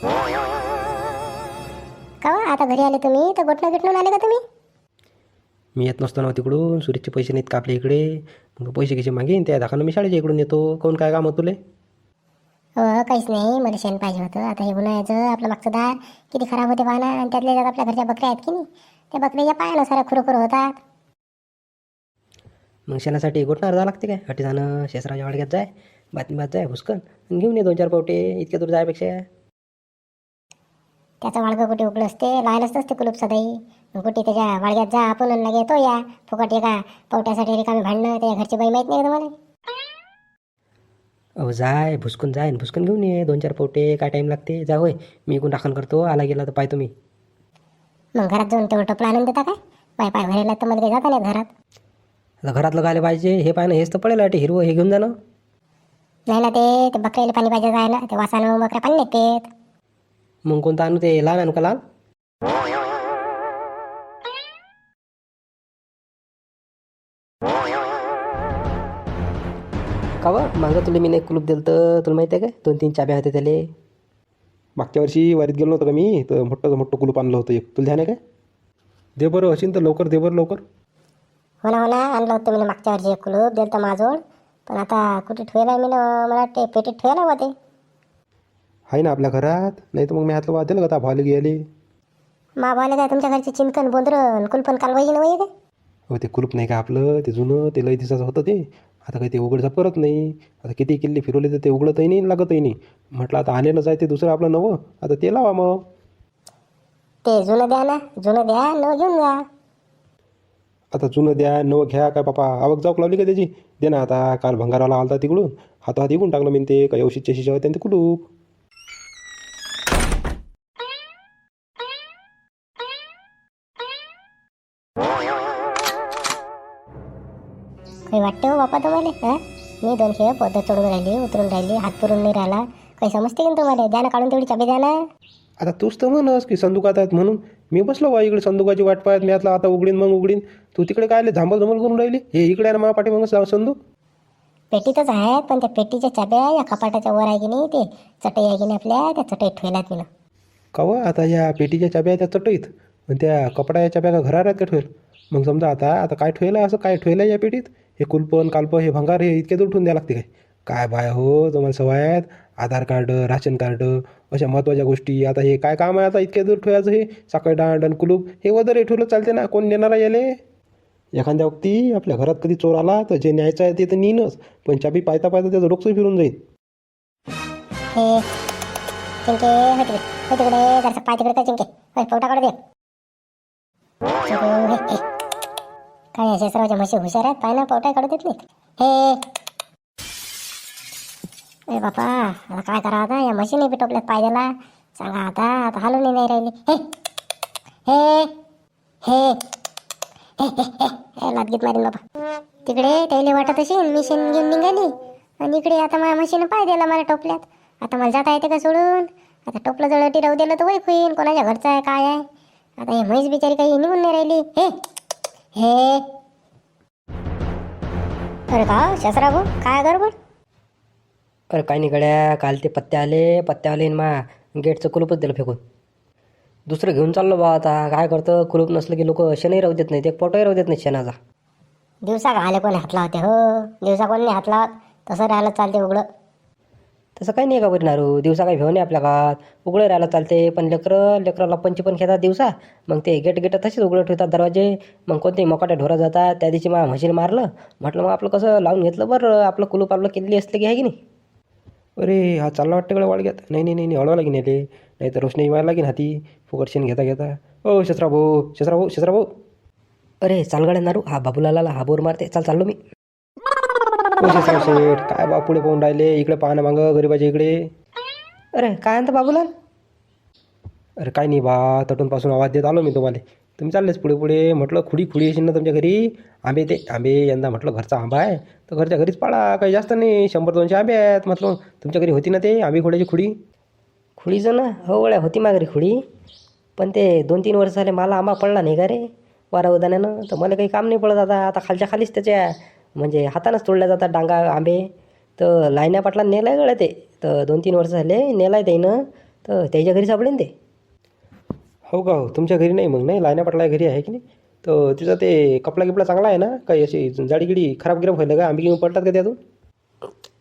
का हो, आता घरी आले तुम्ही तर गोठणं गिटणून आले का तुम्ही? मी येत नसतो ना तिकडून, सुरेशचे पैसे नाहीत का आपल्या इकडे. मग पैसे कसे मागेन त्या दाखानं मी शाळेच्या इकडून येतो. कोण काय काम होतं तुले? हो काहीच नाही, मला शेण पाहिजे होतं. आता हे उन्हाळ्याचं आपलं मागचं दार किती खराब होते पाहा ना, आणि त्यातल्या त्यात आपल्या घरच्या बकऱ्या आहेत की नाही, त्या बकऱ्याच्या पायानं साऱ्या खुरखुर होतात. मग शेणासाठी गोठणार जावं लागते काय? अटी जाणं शेसराच्या वाडग्यात जाय, बातमी जाय भुसकन आणि घेऊन ये 2-4 पावटे. इतक्या दूर जायपेक्षा त्याचं वाळगं कुठे उकलं असते, लायलंच असते कुलूप सदाई. मग कुठे त्याच्या वाळग्यात जा आपण आणि लगे तो या फुकट एका पवट्यासाठी रिकामी भांडणं. त्याच्या घरची बाई माहीत नाही का तुम्हाला? अहो जाय भुसकून जाय आणि भुसकून घेऊन ये 2-4 पावटे. काय टाईम लागते? जा होय, मी इकडून राखण करतो. आला गेला तर पाहतो मी. मग घरात जाऊन तेवढं टोपला आणून देता काय? पाय पाय भरायला तर मला काही जाता नाही घरात. आता घरातलं गायला पाहिजे हे पाय ना, हेच तर पडेल अटे हिरवं हे घेऊन जा ना. नाही ना, ते बकऱ्याला पाणी पाहिजे जायला, ते वासानं बकऱ्या पाणी नाही पेत. मग कोणतं आणू? ते लहान आणू का लहान? का बरं मागं तुला मी नाही कुलूप दिलं तर तुला माहिती आहे काय? 2-3 चाब्या होत्या त्याले. मागच्या वर्षी वारीत गेलो नव्हतं का मी, तर मोठं कुलूप आणलं होतं एक. तुला ध्यान आहे काय? दे बरं असेल तर लवकर, दे बरं लवकर. हो ना आणलं होतं मी मागच्या वर्षी एक कुलूप दिलं तर माझोड. पण आता कुठे ठेवलं आहे मी ना, मला वाटते पेटीत ठेवलं होते. आहे ना आपल्या घरात, नाही तर मग मी हातलं वाद दिलं का भावाला गेले. मा भावाला काय तुमच्या घरचे चिंकन बोंदरं कुलपण कालवाई नव्हे काय? हो ते कुलूप नाही का आपलं, ते जुनं, ते लय दिवसाचं होतं ते. आता काही ते उघडचा परत नाही. आता किती किल्ले फिरवले तर ते उघडतही नाही लागतही नाही. म्हटलं आता आणलेलंच आहे ते दुसरं आपलं नवं, आता ते लावा मग. ते जुनं द्या ना, जुनं द्या न घेऊन जा. आता जुनं द्या नवं घ्या काय बापा, आवक जाऊक लावली का त्याची? दे ना आता. काल भंगारवाला आलता तिकडून, हातात इकून टाकलं मी ते काही औषधच्या शिशा होत्या ते कुलूप. काही वाटते हो बापा तुम्हाला? हां, मी 200 पद्धत चढून राहिली, उतरून राहिली, हात पुरून नाही राहिला. काही समजते की तुम्हाला? द्या ना काढून तेवढी चाबी द्या ना. आता तूच तर म्हणस की संदुकात आहेत म्हणून. मी बसलो बा इकडे संदुकाची वाट पाहत. मी आतला आता उघडीन मग उघडीन. तू तिकडे काय झांबल झंबल करून राहिली? हे इकडे आहे ना, मा पाठी मग संदूक. पेटीतच आहेत, पण त्या पेटीच्या चाब्या या कपाटाच्या वर आहे की नाही, ते चटई आहे की नाही आपल्या, त्या चटईत ठेवल्यात मी ना. कवा आता या पेटीच्या चाब्या आहेत त्या चटईत, पण त्या कपड्याच्या चाब्या का घरात आहेत का ठेवेल? मग समजा आता आता काय ठेवलं, असं काय ठेवलं या पेटीत? हे कुलपण काल्प हे भंगार हे इतक्या दूर ठेवून द्यावं लागते काय? काय बाय हो, तुम्हाला सवय आहेत. आधार कार्ड, राशन कार्ड, अशा महत्त्वाच्या गोष्टी. आता हे काय काम आहे आता इतक्या दूर ठेवायचं? हे सकाळी दांड आणि कुलूप हे वगैरे ठेवलं चालते ना, कोण नेणार आहे याले? एखाद्या वक्ती आपल्या घरात कधी चोर आला तर जे न्यायचं आहे ते तर नेईनच, पण चाबी पाहता पाहता त्याचं डोकं फिरून जाईल. हे चिंके हो तिकडे, हो तिकडे जरासं पाय तिकडे कर चिंके. होय पोटा काढू दे. चिंकू, हे काय असे सर्वांच्या म्हशी हुशार आहेत, पाय ना पोटा काढू देत नाहीत. ए बापा, आता काय करा? आता या म्हशीने बी टोपल्यात पाय दिला. सांगा आता, आता हलवून नाही राहिली. हे हे हे लादगीत मारीन बाबा. तिकडे त्याला वाटत असेल मी शेण घेऊन निघाली, आणि इकडे आता माझ्या म्हशीनं पाय दिला मला टोपल्यात. आता मला जाता येते का सोडून? आता टोपलं जळटी राहू दिलं तर वैक होईन, कोणाच्या घरचं आहे काय आहे. आता हे म्हैस बिचारी काही निघून नाही राहिली. हे हे अरे का शसरा भाऊ, काय गडबड? अरे काय नाही गड्या, काल ते पत्त्यावाले मा गेटचं कुलूपच दिलं फेकून. दुसरं घेऊन चाललो बा. आता काय करतं, कुलूप नसलं की लोक शेणही राहू देत नाहीत, एक पोटही राहू देत नाही शेणाचा. दिवसा घाले कोणी हातला होते हो, दिवसा कोणी हातला तसं राहायला चालते उघडं. तसं काही नाही का बरी नारू, दिवसा काही भेव नाही आपल्या गावात, उघडं राहायला चालते. पण लेकरं लप्पनची पण खेळतात दिवसा. मग ते गेट तसेच उघडं ठेवतात दरवाजे. मग कोणते मोकाट्या ढोरा जातात. त्या दिवशी मला म्हशीने मारलं, म्हटलं मग आपलं कसं लावून घेतलं बरं, आपलं कुलूप आपलं केलेली असलं की आहे की नाही. अरे हा चालला वाटतं कडे वाळग्यात. नाही नाही नाही नाही, अडवा लागेन याले, नाही तर रोषणाई व्हायला लागेन हाती फुकट शेण घेता घेता. ओ शस्त्रा भाऊ. अरे चाल गड्या नारू, हा बाबूलाला हा बोर मारते. चाललो मी. ओ शस्त्रा शेठ, काय बा पुढे पाहून राहिले? इकडे पाहा ना मागं गरीबाच्या इकडे. अरे काय म्हणतं बाबूलाल? अरे काय नाही बा, तटूनपासून आवाज देत आलो मी तुम्हाला. तुम्ही चाललेच पुढे पुढे. म्हटलं खुडी येशील ना तुमच्या घरी. आंबे यंदा म्हटलं घरचा आंबा आहे तर घरच्या घरीच पाळा, काही जास्त नाही, 100-200 आंबे आहेत. म्हटलं तुमच्या घरी होती ना ते आंबे खोड्याची खुडी? खुडीचं ना हो गड्या, होती माघारी खुडी. पण ते 2-3 वर्ष झाले मला आंबा पडला नाही का रे वारा उदाण्यानं, तर मला काही काम नाही पडत. आता खालच्या खालीच त्याच्या म्हणजे हातानंच तोडल्या जातात डांगा आंबे. तर लायन्या पाटला नेलं आहे गड्या ते, तर 2-3 वर्ष झाले नेलं आहे त्यानं. तर त्याच्या घरी सापडेन ते. हो का हो, तुमच्या घरी नाही मग नाही लायना पाटला घरी आहे की नाही? तर तिचा ते कपडा गिपडा चांगला आहे ना? काही अशी जाडीगिडी खराब गिराब व्हायला का? आंबी पडतात का त्यातून?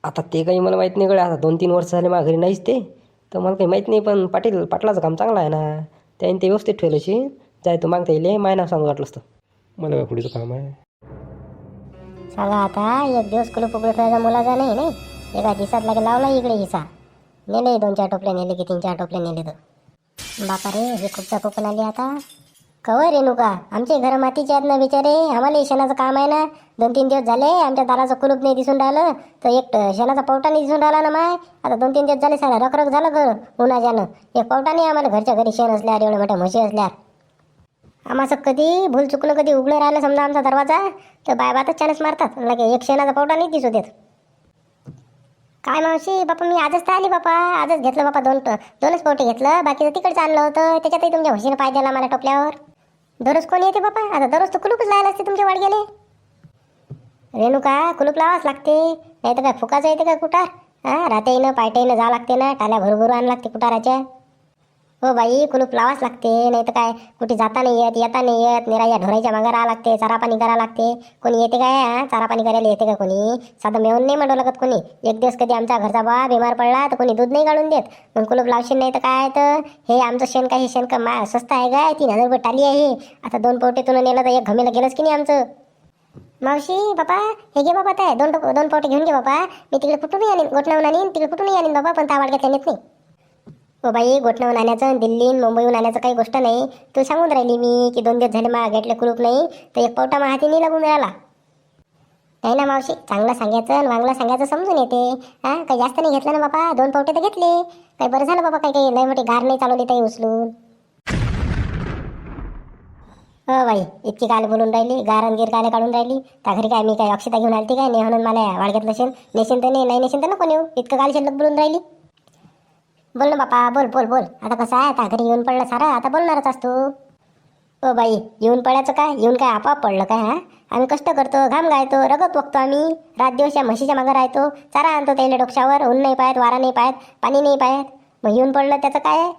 आता ते काही मला माहीत नाही गड्या, आता 2-3 वर्ष झाले माझ्या घरी नाहीच ते, तर मला काही माहीत नाही. पण पाटलाचं काम चांगलं आहे ना, त्याने ते व्यवस्थित ठेवलं अशी. जाय तू मागता येईल माय नाव सांगू वाटलंच तर. मला काय पुढचं काम आहे? सांगा आता, एक दिवस कुलूप उघडं ठेवायचा मुलाचा नाही नाही. एका दिवसात लागे लावला इकडे हिसा. नेले 2-4 टोपले नेले की 3-4 टोपले नेले तर बापा रे, हे खूपचा कोकण आली आता. कवर रेणुका, आमचे घर मातीचे आहेत ना बिचारे, आम्हाला शेणाचं काम आहे ना. 2-3 दिवस झाले आमच्या दाराचं कुलूप नाही दिसून राहिलं, तर एक शेणाचा पावटा नाही दिसून राहिला ना माय. आता 2-3 दिवस झाले सारा रखरख झालं घर उन्हाच्यानं. एक पावटा नाही आम्हाला घरच्या घरी शेण असल्यावर, एवढ्या मोठ्या म्हशी असल्यावर. आम्हाला कधी भूल चुकलं कधी उघडं राहिलं समजा आमचा दरवाजा, तर बायबातच चानस मारतात लगे एक शेणाचा पावटा नाही दिसू देत. काय मावशी बापा, मी आजच तर आली बापा, आजच घेतलं बापा. 2च पावटे घेतलं, बाकीचं तिकडचं आणलं होतं. त्याच्यातही तुमच्या म्हशीनं पाय द्यायला मला टोपल्यावर. दररोज कोणी येते बापा? आता दररोज तर कुलूपच लावायला असते तुमच्या वाडग्याले. रेणुका, कुलूप लावाच लागते, नाही तर काय फुकाचं येते का कुटार? हां, रात्याईनं पायट्याईनं जावं लागते ना, टाल्या भरभरू आणावं लागते कुटाराच्या. हो बाई, कुलूप लावाच लागते, नाही तर काय कुठे जाता नाही येत, येता नाही येत. निरा या ढोराच्या मागं राहावं लागते, चारा पाणी करावं लागते. कोणी येते काय? हां, चारा पाणी करायला येते का कोणी? साधं मेवून नाही म्हणू लागत कोणी. एक दिवस कधी आमचा घरचा बा बिमार पडला तर कोणी दूध नाही काढून देत. मग कुलूप लावशील नाही तर काय? तर हे आमचं शेण काय, हे शेण का स्वस्त आहे काय? 3,000 रुपये टाली आहे. आता 2 पोटेतून नेलं तर एक घमेला गेलंच की नाही आमचं. मावशी बापा, हे घे बाबा, ते 2 पोटे घेऊन घे बापा. मी तिकडे कुठूनही आणीन, गोठणावून आणीन, तिकडे कुठूनही आणीन बाबा, पण तावाड घेतल्या नेत नाही. हो बाई, गोठणावून आणायचं, दिल्ली मुंबईहून आणायचं काही गोष्ट नाही. तू सांगून राहिली मी की 2 दिवस झाले मा घेतले कुलूप नाही, तर एक पावटा मा हाती नाही लागून राहिला. नाही ना मावशी, चांगलं सांगायचं आणि वांगलं सांगायचं समजून येते. हां, काही जास्त नाही घेतलं ना बापा, 2 पावटे तर घेतले. काही बरं झालं बाबा, काही लय मोठी गार नाही चालवली ताई उचलून. हो बाई, इतकी काल बोलून राहिली, गारण गिर काले काढून राहिली. त्या घरी काय मी काय अक्षता घेऊन आलती काय? नाही म्हणून मला वाडग्यात बसेल, नेशीन तर नाही नेशीन तर नको नेऊ. इतकं काल शिल्लक बोलून राहिली. बोल ना बापा, बोल बोल बोल. आता कसं आहे, आता घरी येऊन पडलं सारा, आता बोलणारच असतो. हो बाई, येऊन पडायचं काय? येऊन काय आपोआप पडलं काय? हां, आम्ही कष्ट करतो, घाम गाळतो, रगत वगतो आम्ही. रात दिवस या म्हशीच्या मागं राहतो, चारा आणतो त्याला डोक्यावर. ऊन नाही पाहत, वारा नाही पाहत, पाणी नाही पाहत. मग येऊन पडलं त्याचं काय आहे?